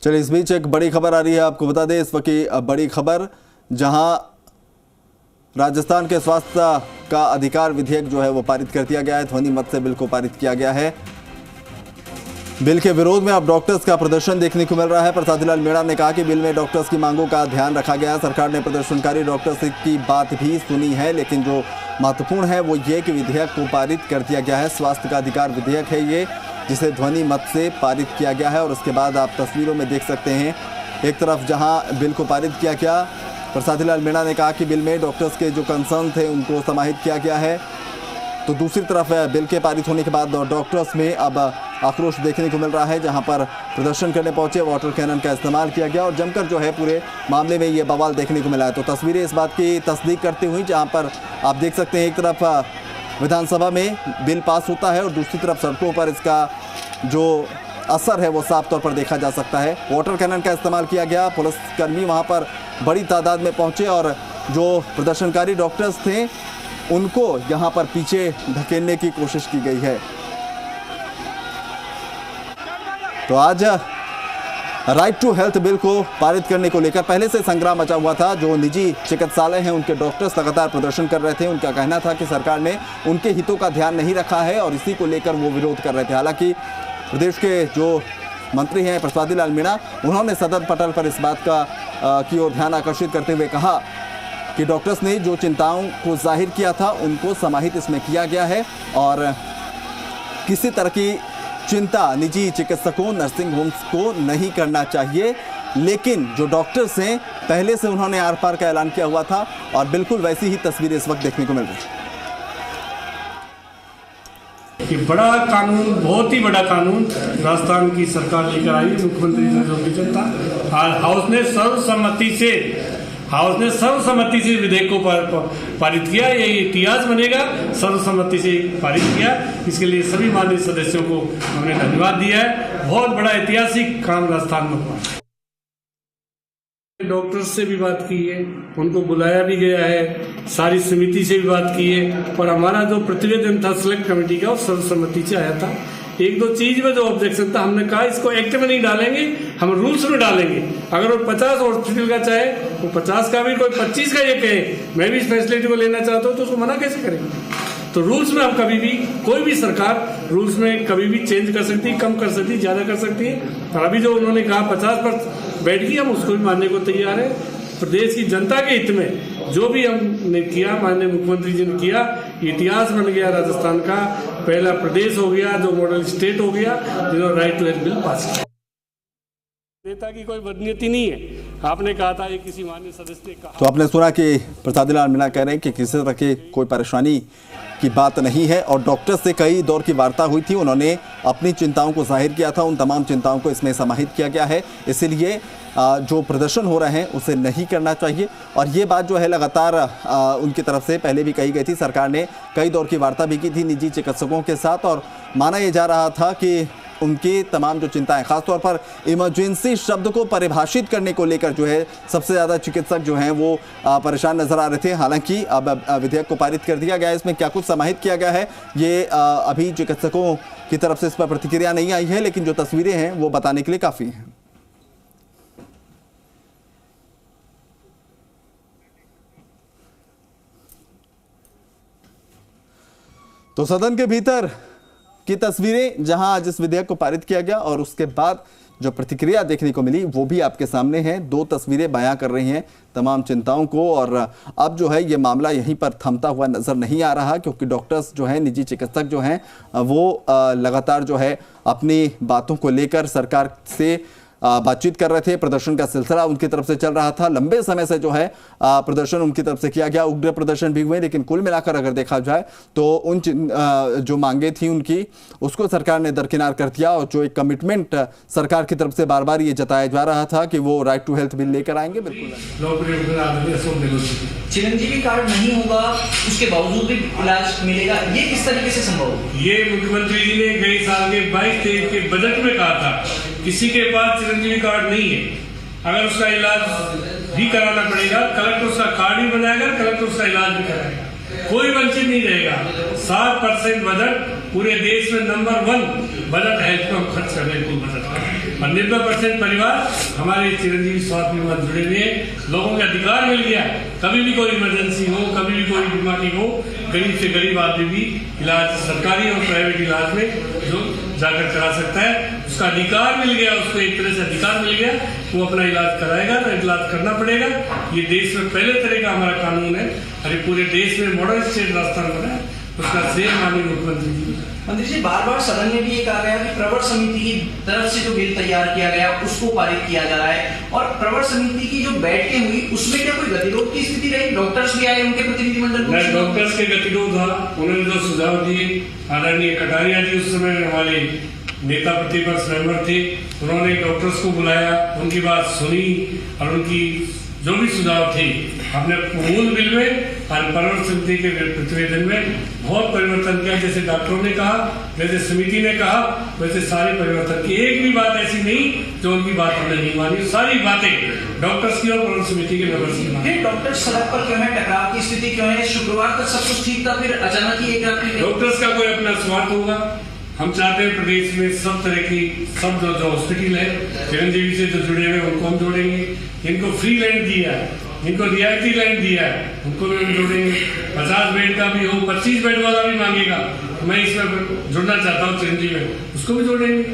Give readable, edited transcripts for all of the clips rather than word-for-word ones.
चलिए, इस बीच एक बड़ी खबर आ रही है, आपको बता दें इस वक्त की बड़ी खबर, जहां राजस्थान के स्वास्थ्य का अधिकार विधेयक जो है वो पारित कर दिया गया है। ध्वनि मत से बिल को पारित किया गया है। बिल के विरोध में अब डॉक्टर्स का प्रदर्शन देखने को मिल रहा है। प्रसादी लाल मीणा ने कहा कि बिल में डॉक्टर्स की मांगों का ध्यान रखा गया है। सरकार ने प्रदर्शनकारी डॉक्टर्स की बात भी सुनी है, लेकिन जो महत्वपूर्ण है वो ये कि विधेयक को पारित कर दिया गया है। स्वास्थ्य का अधिकार विधेयक है ये, जिसे ध्वनि मत से पारित किया गया है। और उसके बाद आप तस्वीरों में देख सकते हैं, एक तरफ जहां बिल को पारित किया गया, प्रसादी लाल मीणा ने कहा कि बिल में डॉक्टर्स के जो कंसर्न थे उनको समाहित किया गया है, तो दूसरी तरफ बिल के पारित होने के बाद डॉक्टर्स में अब आक्रोश देखने को मिल रहा है। जहां पर प्रदर्शन करने पहुंचे, वाटर कैनन का इस्तेमाल किया गया और जमकर जो है पूरे मामले में ये बवाल देखने को मिला है। तो तस्वीरें इस बात की तस्दीक करती हुई, जहां पर आप देख सकते हैं एक तरफ विधानसभा में बिल पास होता है और दूसरी तरफ सड़कों पर इसका जो असर है वो साफ तौर पर देखा जा सकता है। वाटर कैनन का इस्तेमाल किया गया, पुलिसकर्मी वहां पर बड़ी तादाद में पहुंचे और जो प्रदर्शनकारी डॉक्टर्स थे उनको यहां पर पीछे धकेलने की कोशिश की गई है। तो आज राइट टू हेल्थ बिल को पारित करने को लेकर पहले से संग्राम मचा हुआ था। जो निजी चिकित्सालय हैं उनके डॉक्टर्स लगातार प्रदर्शन कर रहे थे। उनका कहना था कि सरकार ने उनके हितों का ध्यान नहीं रखा है और इसी को लेकर वो विरोध कर रहे थे। हालांकि प्रदेश के जो मंत्री हैं प्रसादी लाल मीणा, उन्होंने सदन पटल पर इस बात की ओर ध्यान आकर्षित करते हुए कहा कि डॉक्टर्स ने जो चिंताओं को जाहिर किया था उनको समाहित इसमें किया गया है और किसी तरह की चिंता निजी चिकित्सकों, नर्सिंग होम्स को नहीं करना चाहिए। लेकिन जो डॉक्टर्स हैं पहले से उन्होंने आर पार का ऐलान किया हुआ था और बिल्कुल वैसी ही तस्वीरें इस वक्त देखने को मिल रही है। कि बड़ा कानून, बहुत ही बड़ा कानून राजस्थान की सरकार लेकर आई, मुख्यमंत्री ने जनता हाउस ने सर्वसम्मति से विधेयक को पारित किया। ये इतिहास बनेगा, सर्वसम्मति से पारित किया। इसके लिए सभी माननीय सदस्यों को हमने धन्यवाद दिया है। बहुत बड़ा ऐतिहासिक काम राजस्थान में हुआ। डॉक्टर्स से भी बात की है, उनको बुलाया भी गया है, सारी समिति से भी बात की है और हमारा जो प्रतिवेदन था सिलेक्ट कमेटी का वो सर्वसम्मति से आया था। एक दो चीज में जो ऑब्जेक्शन था, हमने कहा इसको एक्ट में नहीं डालेंगे, हम रूल्स में डालेंगे। अगर वो 50 हॉस्पिटल का चाहे वो 50 का भी, कोई 25 का ये कहे मैं भी इस फैसिलिटी को लेना चाहता हूँ, तो उसको मना कैसे करेंगे। तो रूल्स में हम कभी भी, कोई भी सरकार रूल्स में कभी भी चेंज कर सकती है, कम कर सकती है, ज्यादा कर सकती है। और अभी जो उन्होंने कहा 50 पर बैठ की, हम उसको भी मानने को तैयार है। प्रदेश की जनता के हित में जो भी हमने किया, माननीय मुख्यमंत्री जी ने किया, इतिहास बन गया। राजस्थान का पहला प्रदेश हो गया जो मॉडल स्टेट हो गया जिन्होंने right to health bill pass किया। नेता की कोई बदनीयती नहीं है। आपने कहा था ये किसी माननीय सदस्य ने कहा, तो आपने सुना कि प्रसादी लाल मीणा कह रहे हैं कि किसी तरह की कोई परेशानी की बात नहीं है और डॉक्टर से कई दौर की वार्ता हुई थी, उन्होंने अपनी चिंताओं को जाहिर किया था, उन तमाम चिंताओं को इसमें समाहित किया गया है। इसीलिए जो प्रदर्शन हो रहे हैं उसे नहीं करना चाहिए और ये बात जो है लगातार उनकी तरफ से पहले भी कही गई थी। सरकार ने कई दौर की वार्ता भी की थी निजी चिकित्सकों के साथ और माना यह जा रहा था कि उनकी तमाम जो चिंताएं, खासतौर पर इमरजेंसी शब्द को परिभाषित करने को लेकर जो है सबसे ज़्यादा चिकित्सक जो हैं वो परेशान नजर आ रहे थे। हालांकि अब विधेयक को पारित कर दिया गया है। इसमें क्या कुछ समाहित किया गया है ये अभी चिकित्सकों की तरफ से इस पर प्रतिक्रिया नहीं आई है, लेकिन जो तस्वीरें हैं वो बताने के लिए काफ़ी हैं। तो सदन के भीतर की तस्वीरें जहां आज इस विधेयक को पारित किया गया और उसके बाद जो प्रतिक्रिया देखने को मिली वो भी आपके सामने है। दो तस्वीरें बयां कर रही हैं तमाम चिंताओं को और अब जो है ये मामला यहीं पर थमता हुआ नजर नहीं आ रहा, क्योंकि डॉक्टर्स जो हैं, निजी चिकित्सक जो हैं वो लगातार जो है अपनी बातों को लेकर सरकार से बातचीत कर रहे थे। प्रदर्शन का सिलसिला उनकी तरफ से चल रहा था, लंबे समय से जो है प्रदर्शन उनकी तरफ से किया गया, उग्र प्रदर्शन भी हुए, लेकिन कुल मिलाकर अगर देखा जाए तो उन जो मांगे थी उनकी, उसको सरकार ने दरकिनार कर दिया और जो एक कमिटमेंट सरकार की तरफ से बार बार ये जताया जा रहा था कि वो राइट टू हेल्थ बिल लेकर आएंगे, बिल्कुल चिरंजीवी कार्ड नहीं होगा उसके बावजूद भी इलाज मिलेगा, ये किस तरीके से संभव है? ये मुख्यमंत्री जी ने गए साल के 22-23 के बजट में कहा था किसी के पास चिरंजीवी कार्ड नहीं है, अगर उसका इलाज भी कराना पड़ेगा कलेक्टर उसका कार्ड ही बनाएगा, कलेक्टर उसका इलाज भी कराएगा, कोई वंचित नहीं रहेगा। 7% बजट पूरे देश में नंबर 1 बजट हेल्थ पर खर्च करने को बजट और 90% परिवार हमारे चिरंजीवी स्वास्थ्य बीमा जुड़े हुए हैं। लोगों का अधिकार मिल गया, कभी भी कोई इमरजेंसी हो, कभी भी कोई बीमारी हो, गरीब से गरीब आदमी भी इलाज सरकारी और प्राइवेट इलाज में जो जाकर करा सकता है, उसका अधिकार मिल गया, उसको एक तरह से अधिकार मिल गया, वो अपना इलाज कराएगा तो इलाज करना पड़ेगा। ये देश में पहले तरह का हमारा कानून है, अरे पूरे देश में मॉडल स्टेट राजस्थान बना है, उसका श्रेय माननीय मुख्यमंत्री जी। मंत्री जी, बार बार सदन में भी ये कहा गया कि प्रवर समिति की तरफ से जो बिल तैयार किया गया उसको पारित किया जा रहा है, और प्रवर समिति की जो बैठकें हुई उसमें क्या कोई गतिरोध की स्थिति रही? डॉक्टर्स भी आए, उनके प्रतिनिधिमंडल को डॉक्टर्स के गतिरोध था, उन्होंने जो सुझाव दिए, आदरणीय कटारिया जी उस समय हमारे नेता प्रतिपक्ष मेंबर थे, उन्होंने डॉक्टर्स को बुलाया, उनकी बात सुनी और उनकी जो भी सुझाव थे हमने मूल बिल में और प्रवर समिति के प्रतिवेदन में बहुत परिवर्तन किया। जैसे डॉक्टरों ने कहा, जैसे समिति ने कहा, वैसे सारे परिवर्तन किए। एक भी बात ऐसी नहीं जो उनकी बात हमने नहीं मानी, सारी बातें डॉक्टर्स की और प्रवर समिति के मेंबर्स की मानी। डॉक्टर सड़क पर क्यों है? टकराव की स्थिति क्यों है? शुक्रवार तक सब कुछ ठीक था, फिर अचानक ही एक रात में डॉक्टर्स का कोई अपना स्वार्थ होगा। हम चाहते हैं प्रदेश में सब तरह की सब जो हॉस्पिटल है चिरंजीवी से जो जुड़े हुए उनको हम जोड़ेंगे। इनको फ्री लैंड दिया है, इनको रियायती लैंड दिया है, उनको भी हम जोड़ेंगे। 50 बेड का भी हो, 25 बेड वाला भी मांगेगा, मैं इसमें जुड़ना चाहता हूँ चिरंजीवी में, उसको भी जोड़ेंगे।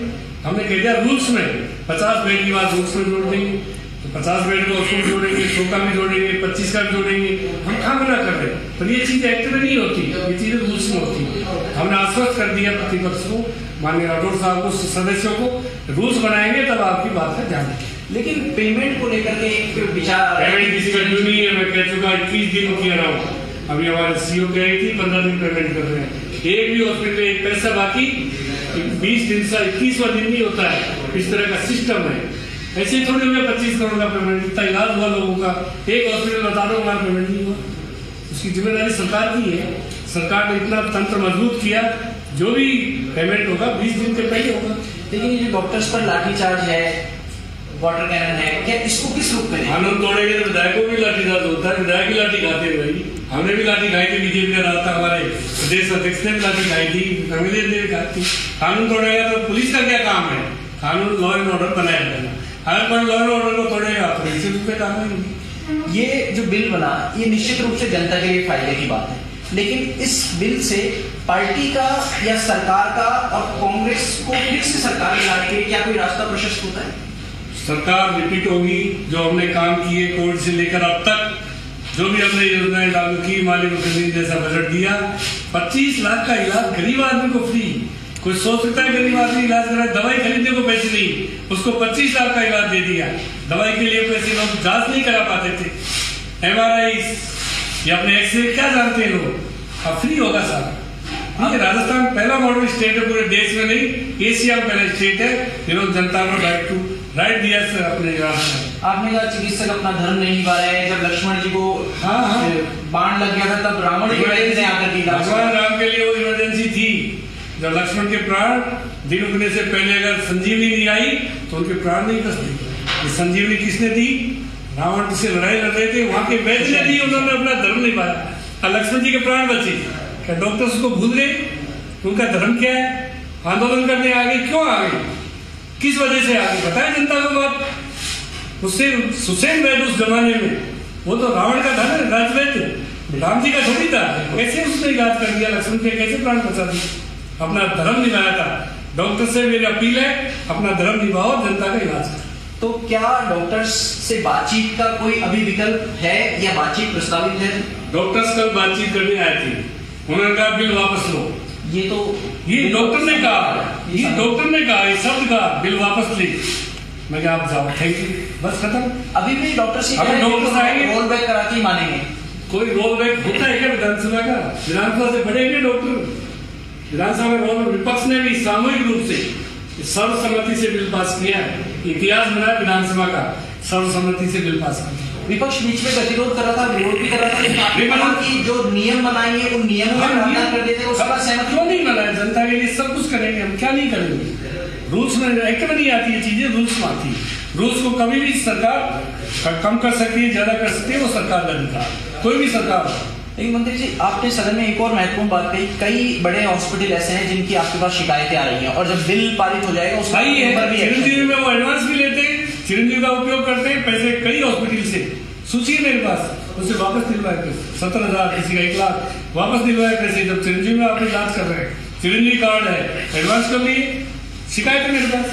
हमने कह दिया रूल्स में 50 बेड की बात रूल्स में जोड़ देंगे, तो 50 बेड को उसको भी जोड़ेंगे, 100 का भी जोड़ेंगे, 25 का भी जोड़ेंगे। हम कहाँ मना कर रहे हैं, पर ये चीज एक्ट में नहीं होती, ये चीजें रूल्स में होती है। हमने आश्वस्त कर दिया प्रतिपक्ष को, माननीय राठौर साहब को, सदस्यों को, रूल्स बनाएंगे तब आपकी बात का ध्यान रखें। लेकिन पेमेंट को लेकर के एक विचार, पेमेंट किसी का ड्यू नहीं है, मैं कह चुका 21 दिन किया रहा हूँ। अभी हमारे सीओ कह रही थी 15 दिन पेमेंट कर रहे हैं, एक भी हॉस्पिटल में एक पैसा बाकी 20 दिन से 21वां दिन नहीं होता है। इस तरह का सिस्टम है, ऐसे थोड़ी हुए 25 करोड़ का पेमेंट, इतना इलाज हुआ लोगों का, एक हॉस्पिटल बता दो हमारा पेमेंट नहीं हुआ, उसकी जिम्मेदारी सरकार की है। सरकार ने इतना तंत्र मजबूत किया, जो भी पेमेंट होगा 20 दिन के पहले होगा। लेकिन ये डॉक्टर्स पर लाठीचार्ज है, वाटर कैनन है, क्या इसको किस रूप में? कानून तोड़ेंगे तो विधायकों भी लाठीचार्ज होता है, विधायक भी लाठी खाते हैं भाई। हमने भी लाठी खाई थी, बीजेपी का रास्ता, हमारे प्रदेश अध्यक्ष ने भी लाठी खाई थी, कमिलेर ने भी खाई थी। कानून तोड़ेगा तो पुलिस का क्या काम है? कानून लॉ एंड ऑर्डर बनाया जाएगा, अगर कोई लॉ एंड ऑर्डर को तोड़ेगा तो निश्चित रूप से काम है। ये जो बिल बना, ये निश्चित रूप से जनता के लिए फायदे की बात है, लेकिन इस बिल से पार्टी का या सरकार का और कांग्रेस को फिर से सरकार में लाने के लिए क्या कोई रास्ता प्रशस्त होता है? सरकार रिपीट होगी, जो हमने काम किए कोविड से लेकर अब तक, जो भी हमने योजनाएं लागू की, माननीय मुख्यमंत्री जैसा बजट दिया, 25 लाख का इलाज गरीब आदमी को फ्री। कोई सोच सकता है गरीब आदमी इलाज कराए, दवाई खरीदने को पैसे नहीं, उसको 25 लाख का इलाज दे दिया। दवाई के लिए पैसे लोग जांच नहीं करा पाते थे, MRI या अपने एक्सरे क्या जानते हैं लोग, अब फ्री होगा सारा। हाँ, राजस्थान पहला मॉडल स्टेट है पूरे देश में, नहीं एशिया में पहला स्टेट है जिन्होंने जनता को राइट दिया सर अपने रास्ते। आपने कहा चिकित्सक अपना धर्म नहीं निभा रहे हैं, जब लक्ष्मण जी को बाण लग गया था तब रावण की वजह से आकर के भगवान राम के लिए वो इमरजेंसी थी। जब लक्ष्मण के प्राण दिन उगने से पहले अगर संजीवनी नहीं आई तो उनके प्राण नहीं बचते। ये संजीवनी किसने दी? रावण से लड़ाई लड़ रहे थे, वहां के वैद्य ने दी, उन्होंने अपना धर्म निभाया और लक्ष्मण जी के प्राण बचे। क्या डॉक्टर्स को भूल गए? उनका धर्म क्या है? आंदोलन करने आ गए, क्यों आ गए, किस वजह से आ गए, बताए जनता को बात। उससे सुसैन वैद्य उस जमाने में, वो तो रावण का था ना राजवैद्य, राम जी का थोड़ी था। कैसे उसने इलाज कर दिया लक्ष्मण के, कैसे प्राण बचा दिए, अपना धर्म निभाया था। डॉक्टर से मेरी अपील है, अपना धर्म निभाओ, जनता का इलाज करो। तो क्या डॉक्टर्स से बातचीत का कोई अभी विकल्प है या बातचीत प्रस्तावित है? डॉक्टर्स कल बातचीत करने आए थे, उन्होंने कहा बिल वापस लो। ये डॉक्टर ने कहा, ये शब्द कहा बिल वापस ले। मैं क्या, आप जाओ, थैंक यू, बस खत्म। अभी भी डॉक्टर्स आएंगे, रोल बैक करा के मानेंगे। कोई रोल बैक होता है क्या विधानसभा का? विधानसभा से बढ़ेंगे डॉक्टर। विधानसभा में रोल, विपक्ष ने भी सामूहिक रूप से सर्वसम्मति से बिल पास किया है, इतिहास बना विधानसभा का, सर्वसम्मति से बिल पास किया। विपक्ष बीच में गतिरोध कर रहा था, विरोध भी कर रहा था, लेकिन की जो नियम बनाएंगे उन नियमों का पालन कर देते, उसका सहमत क्यों नहीं बनाया? जनता के लिए सब कुछ करेंगे, हम क्या नहीं करेंगे? रूल्स में, एक्ट में नहीं आती ये चीजें, रूल्स में आती है। रूल्स को कभी भी सरकार कम कर सकती है, ज्यादा कर सकती है, वो सरकार का अधिकार, कोई भी सरकार। लेकिन मंत्री जी, आपने सदन में एक और महत्वपूर्ण बात कही, कई बड़े हॉस्पिटल ऐसे हैं जिनकी आपके पास शिकायतें आ रही हैं, और जब बिल पारित हो जाएगा उसमें में वो जिनका उपयोग करते हैं, पैसे कई हॉस्पिटल से सूची है मेरे पास, उससे वापस दिलवाए पैसे 17,000, किसी का 1 लाख वापस दिलवाए पैसे। जब चिरंजीवी में आप इलाज कर रहे हैं, चिरंजीवी कार्ड है, एडवांस कर लिए, शिकायत है मेरे पास,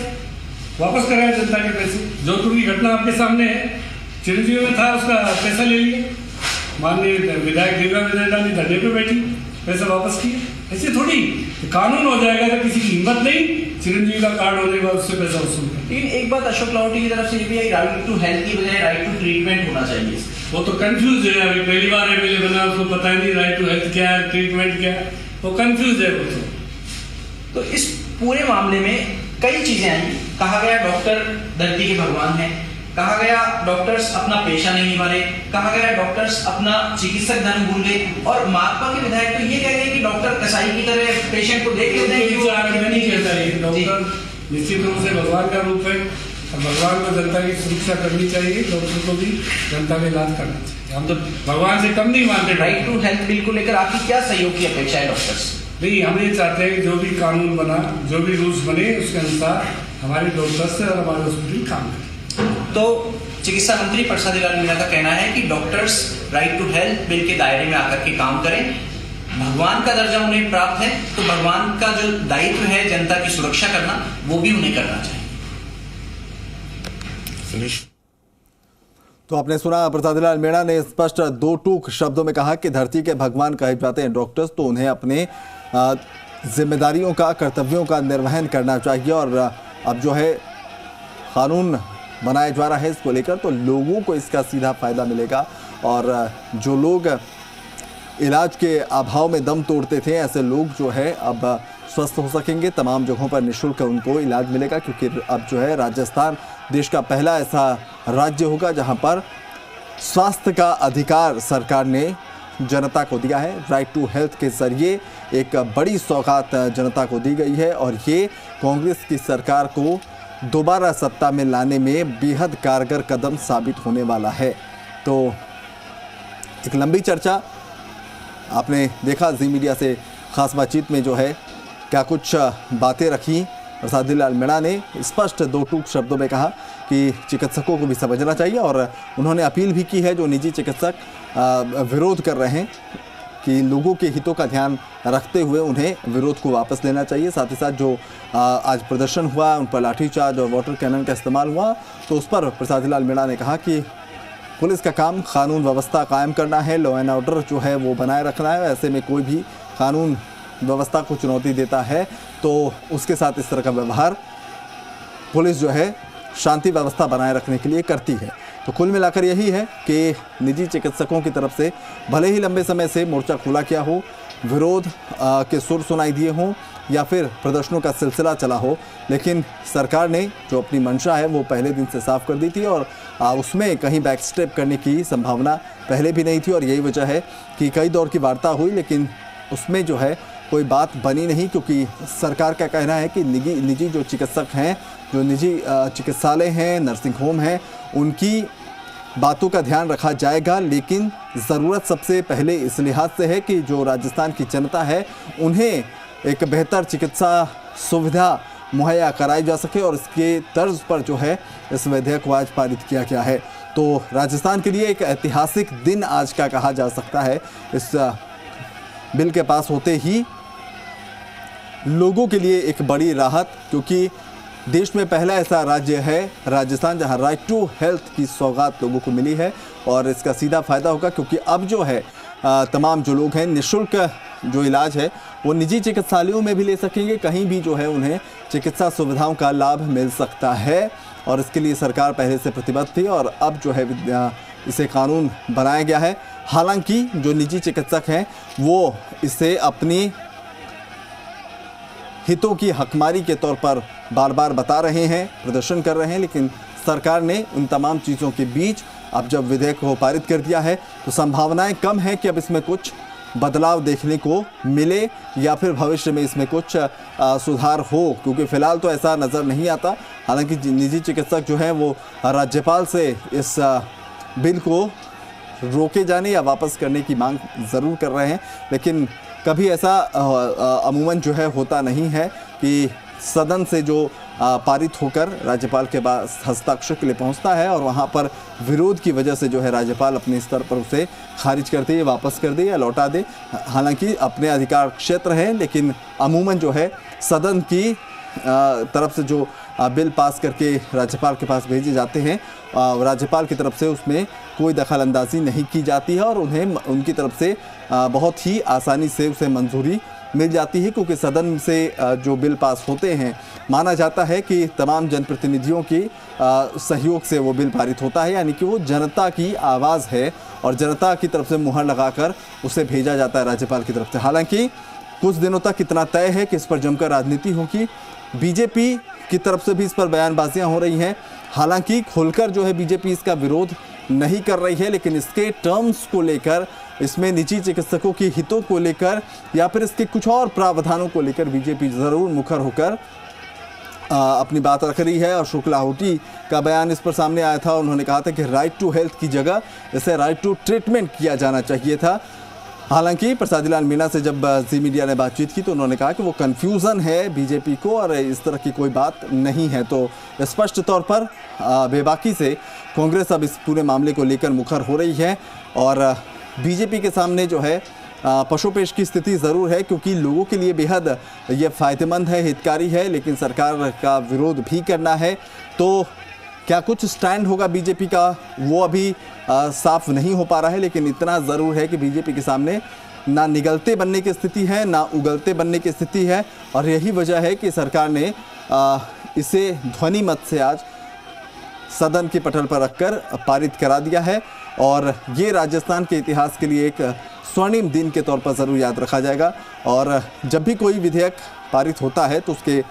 वापस कराया जनता के पैसे। जोधपुर की घटना आपके सामने है, चिरंजीवी में था, उसका पैसा ले लिया, माननीय विधायक दिव्या विजय डाली धरने पे बैठी, पैसा वापस किया। ऐसे थोड़ी कानून हो जाएगा तो किसी की हिम्मत नहीं चिरंजीवी का कार्ड होने के बाद उससे पैसा वसूल। लेकिन एक बात अशोक लाहौटी की तरफ से ये भी है, राइट टू हेल्थ की बजाय राइट टू ट्रीटमेंट होना चाहिए। वो तो कंफ्यूज है, अभी पहली बार एमएलए बना, उसको पता ही नहीं राइट टू हेल्थ क्या है, ट्रीटमेंट क्या है, वो कंफ्यूज है वो तो इस पूरे मामले में कई चीजें आई। कहा गया डॉक्टर दर्दी के भगवान है, कहा गया डॉक्टर्स अपना पेशा नहीं निभा रहे, कहा गया डॉक्टर्स अपना चिकित्सक धर्म भूल गए, और माकपा के विधायक तो ये कह रहे हैं कि डॉक्टर कसाई की तरह पेशेंट को देख लेते हैं कि वो नहीं कहता है। डॉक्टर निश्चित रूप से भगवान का रूप है, और भगवान को जनता की सुरक्षा करनी चाहिए, डॉक्टर को भी जनता का इलाज करना चाहिए। हम तो भगवान से कम नहीं मानते। राइट टू हेल्थ बिल को लेकर आपकी क्या सहयोग की अपेक्षा है डॉक्टर्स? नहीं, हम ये चाहते हैं कि जो भी कानून बना, जो भी रूल्स बने, उसके अनुसार हमारे डॉक्टर्स और हमारे हॉस्पिटल काम करें। तो चिकित्सा मंत्री प्रसादी लाल मीणा का कहना है कि doctors right to health bill के दायरे में आकर के काम करें, भगवान का दर्जा उन्हें प्राप्त है, तो भगवान का जो दायित्व है जनता की सुरक्षा करना, वो भी उन्हें करना चाहिए। तो आपने सुना, प्रसादी लाल मीणा ने स्पष्ट दो टूक शब्दों में कहा कि धरती के भगवान कहे जाते हैं डॉक्टर्स, तो उन्हें अपने जिम्मेदारियों का, कर्तव्यों का निर्वहन करना चाहिए। और अब जो है कानून बनाया जा रहा है इसको लेकर, तो लोगों को इसका सीधा फायदा मिलेगा, और जो लोग इलाज के अभाव में दम तोड़ते थे, ऐसे लोग जो है अब स्वस्थ हो सकेंगे। तमाम जगहों पर निःशुल्क उनको इलाज मिलेगा, क्योंकि अब जो है राजस्थान देश का पहला ऐसा राज्य होगा जहां पर स्वास्थ्य का अधिकार सरकार ने जनता को दिया है। राइट टू हेल्थ के जरिए एक बड़ी सौगात जनता को दी गई है, और ये कांग्रेस की सरकार को दोबारा सत्ता में लाने में बेहद कारगर कदम साबित होने वाला है। तो एक लंबी चर्चा आपने देखा, जी मीडिया से खास बातचीत में जो है क्या कुछ बातें रखी। प्रसादी लाल मीणा ने स्पष्ट दो टूक शब्दों में कहा कि चिकित्सकों को भी समझना चाहिए, और उन्होंने अपील भी की है जो निजी चिकित्सक विरोध कर रहे हैं कि लोगों के हितों का ध्यान रखते हुए उन्हें विरोध को वापस लेना चाहिए। साथ ही साथ जो आज प्रदर्शन हुआ, उन पर लाठीचार्ज और वाटर कैनन का इस्तेमाल हुआ, तो उस पर प्रसादी लाल मीणा ने कहा कि पुलिस का काम कानून व्यवस्था कायम करना है, लॉ एंड ऑर्डर जो है वो बनाए रखना है। ऐसे में कोई भी कानून व्यवस्था को चुनौती देता है तो उसके साथ इस तरह का व्यवहार पुलिस जो है शांति व्यवस्था बनाए रखने के लिए करती है। तो कुल मिलाकर यही है कि निजी चिकित्सकों की तरफ से भले ही लंबे समय से मोर्चा खुला किया हो, विरोध के सुर सुनाई दिए हों, या फिर प्रदर्शनों का सिलसिला चला हो, लेकिन सरकार ने जो अपनी मंशा है वो पहले दिन से साफ कर दी थी, और उसमें कहीं बैक स्टेप करने की संभावना पहले भी नहीं थी। और यही वजह है कि कई दौर की वार्ता हुई, लेकिन उसमें जो है कोई बात बनी नहीं, क्योंकि सरकार का कहना है कि निजी जो चिकित्सक हैं, जो निजी चिकित्सालय हैं, नर्सिंग होम हैं, उनकी बातों का ध्यान रखा जाएगा, लेकिन ज़रूरत सबसे पहले इस लिहाज से है कि जो राजस्थान की जनता है उन्हें एक बेहतर चिकित्सा सुविधा मुहैया कराई जा सके, और इसके तर्ज पर जो है इस विधेयक को आज पारित किया गया है। तो राजस्थान के लिए एक ऐतिहासिक दिन आज का कहा जा सकता है। इस बिल के पास होते ही लोगों के लिए एक बड़ी राहत, क्योंकि देश में पहला ऐसा राज्य है राजस्थान जहां राइट टू हेल्थ की सौगात लोगों को मिली है, और इसका सीधा फायदा होगा, क्योंकि अब जो है तमाम जो लोग हैं निःशुल्क जो इलाज है वो निजी चिकित्सालयों में भी ले सकेंगे, कहीं भी जो है उन्हें चिकित्सा सुविधाओं का लाभ मिल सकता है, और इसके लिए सरकार पहले से प्रतिबद्ध थी, और अब जो है इसे कानून बनाया गया है। हालांकि जो निजी चिकित्सक हैं वो इसे अपनी हितों की हकमारी के तौर पर बार बार बता रहे हैं, प्रदर्शन कर रहे हैं, लेकिन सरकार ने उन तमाम चीज़ों के बीच अब जब विधेयक को पारित कर दिया है तो संभावनाएं कम है कि अब इसमें कुछ बदलाव देखने को मिले, या फिर भविष्य में इसमें कुछ सुधार हो, क्योंकि फ़िलहाल तो ऐसा नज़र नहीं आता। हालांकि निजी चिकित्सक जो हैं वो राज्यपाल से इस बिल को रोके जाने या वापस करने की मांग ज़रूर कर रहे हैं, लेकिन कभी ऐसा अमूमन जो है होता नहीं है कि सदन से जो पारित होकर राज्यपाल के पास हस्ताक्षर के लिए पहुंचता है और वहां पर विरोध की वजह से जो है राज्यपाल अपने स्तर पर उसे खारिज कर दे, वापस कर दे या लौटा दे। हालांकि अपने अधिकार क्षेत्र है, लेकिन अमूमन जो है सदन की तरफ से जो बिल पास करके राज्यपाल के पास भेजे जाते हैं, राज्यपाल की तरफ से उसमें कोई दखल अंदाजी नहीं की जाती है और उन्हें उनकी तरफ से बहुत ही आसानी से उसे मंजूरी मिल जाती है, क्योंकि सदन से जो बिल पास होते हैं माना जाता है कि तमाम जनप्रतिनिधियों की सहयोग से वो बिल पारित होता है, यानी कि वो जनता की आवाज़ है और जनता की तरफ से मुहर लगाकर उसे भेजा जाता है राज्यपाल की तरफ से। हालांकि कुछ दिनों तक इतना तय है कि इस पर जमकर राजनीति होगी। बीजेपी की तरफ से भी इस पर बयानबाजियां हो रही हैं। हालांकि खुलकर जो है बीजेपी इसका विरोध नहीं कर रही है, लेकिन इसके टर्म्स को लेकर, इसमें निजी चिकित्सकों के हितों को लेकर या फिर इसके कुछ और प्रावधानों को लेकर बीजेपी ज़रूर मुखर होकर अपनी बात रख रही है। और शुक्ला होटी का बयान इस पर सामने आया था। उन्होंने कहा था कि राइट टू हेल्थ की जगह इसे राइट टू ट्रीटमेंट किया जाना चाहिए था। हालांकि प्रसादी लाल मीणा से जब जी मीडिया ने बातचीत की तो उन्होंने कहा कि वो कन्फ्यूज़न है बीजेपी को और इस तरह की कोई बात नहीं है। तो स्पष्ट तौर पर बेबाकी से कांग्रेस अब इस पूरे मामले को लेकर मुखर हो रही है और बीजेपी के सामने जो है पशुपेश की स्थिति ज़रूर है, क्योंकि लोगों के लिए बेहद ये फ़ायदेमंद है, हितकारी है, लेकिन सरकार का विरोध भी करना है। तो क्या कुछ स्टैंड होगा बीजेपी का, वो अभी साफ नहीं हो पा रहा है, लेकिन इतना ज़रूर है कि बीजेपी के सामने ना निगलते बनने की स्थिति है, ना उगलते बनने की स्थिति है। और यही वजह है कि सरकार ने इसे ध्वनि मत से आज सदन के पटल पर रखकर पारित करा दिया है और ये राजस्थान के इतिहास के लिए एक स्वर्णिम दिन के तौर पर ज़रूर याद रखा जाएगा। और जब भी कोई विधेयक पारित होता है तो उसके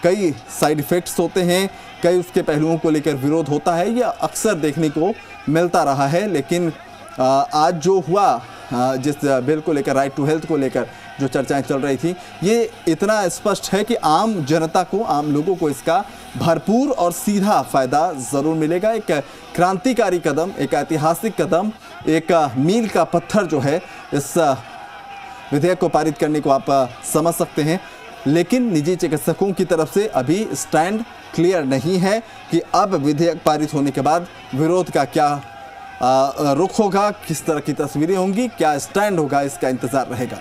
कई साइड इफ़ेक्ट्स होते हैं, कई उसके पहलुओं को लेकर विरोध होता है, यह अक्सर देखने को मिलता रहा है। लेकिन आज जो हुआ, जिस बिल को लेकर, राइट टू हेल्थ को लेकर जो चर्चाएं चल रही थी, ये इतना स्पष्ट है कि आम जनता को, आम लोगों को इसका भरपूर और सीधा फ़ायदा ज़रूर मिलेगा। एक क्रांतिकारी कदम, एक ऐतिहासिक कदम, एक मील का पत्थर जो है इस विधेयक को पारित करने को आप समझ सकते हैं। लेकिन निजी चिकित्सकों की तरफ से अभी स्टैंड क्लियर नहीं है कि अब विधेयक पारित होने के बाद विरोध का क्या रुख होगा, किस तरह की तस्वीरें होंगी, क्या स्टैंड होगा, इसका इंतज़ार रहेगा।